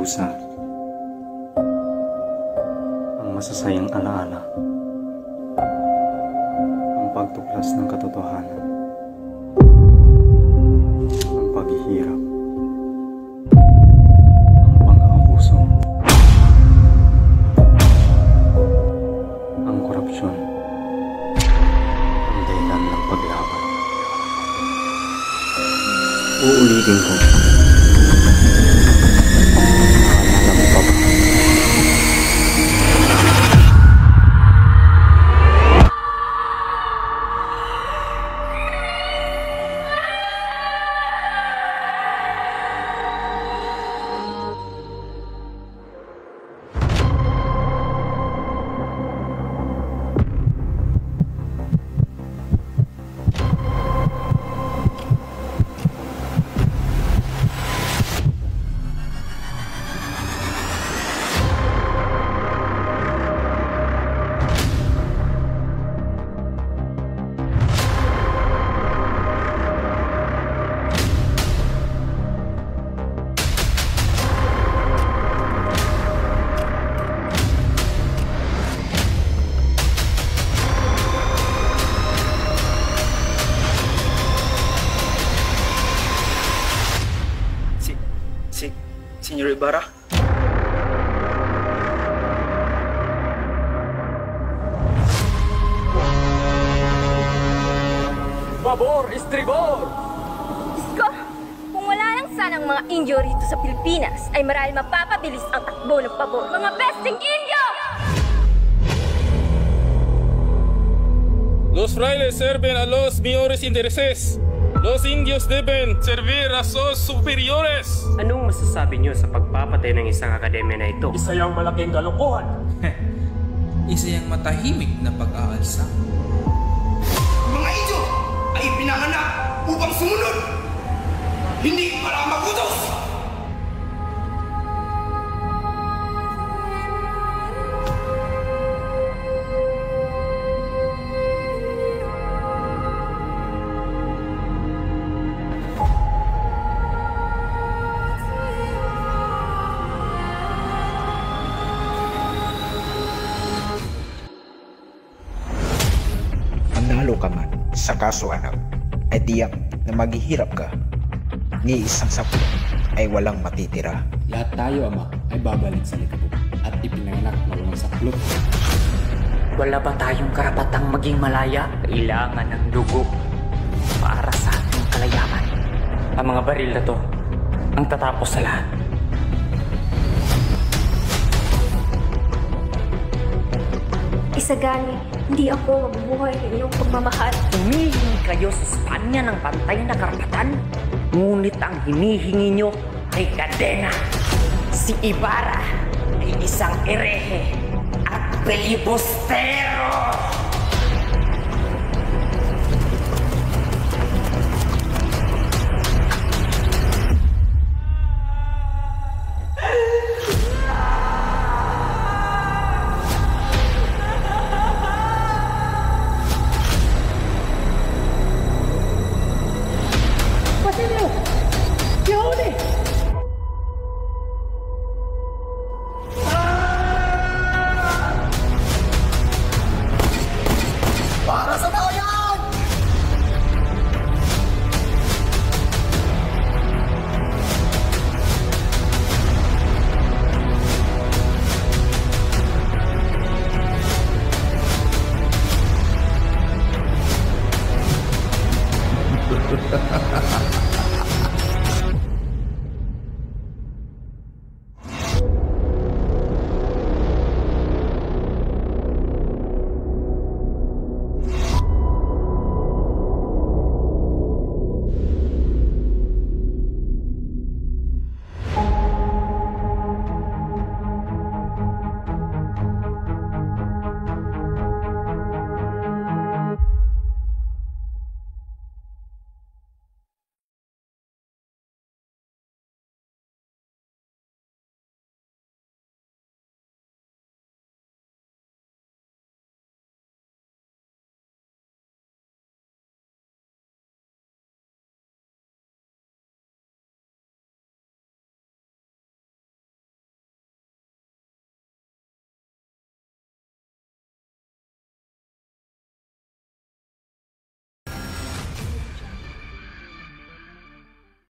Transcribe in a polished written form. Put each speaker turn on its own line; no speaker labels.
parusa, ang masasayang alaala, ang pagtuklas ng katotohanan, ang paghihirap, ang pang-aabuso, ang korupsyon, ang dahilan ng paglaban. Uulitin ko.
Senyor Ibarra? Pabor! Estribor!
Isko, kung wala lang sanang mga Indio rito sa Pilipinas, ay marahil mapapabilis ang takbo ng pabor. Mga besting Indio!
Los frailes sirven a los mayores intereses. Los indios deben servir a sus superiores.
Anong masasabi niyo sa pagpapatay ng isang akademya na ito?
Isa yung malaking kalokohan.
Isa yung matahimik na pag-aalsa.
Mga Indio ay pinanganak upang sumunod, hindi para magutos!
Manalo ka man sa kaso anak, ay tiyak na maghihirap ka. Ni isang saplo ay walang matitira.
Lahat tayo, ama, ay babalik sa likabok at ipinanganak na walang saklot.
Wala ba tayong karapatang maging malaya? Kailangan ng dugo para sa ating kalayaan. Ang mga baril na to ang tatapos sa lahat.
Isagani, hindi ako mabubuhay ng iyong pagmamahal.
Humihingi kayo sa Espanya ng pantay na karapatan, ngunit ang hinihingi nyo ay kadena. Si Ibarra ay isang erehe at pelibustero!
Para sa bayan!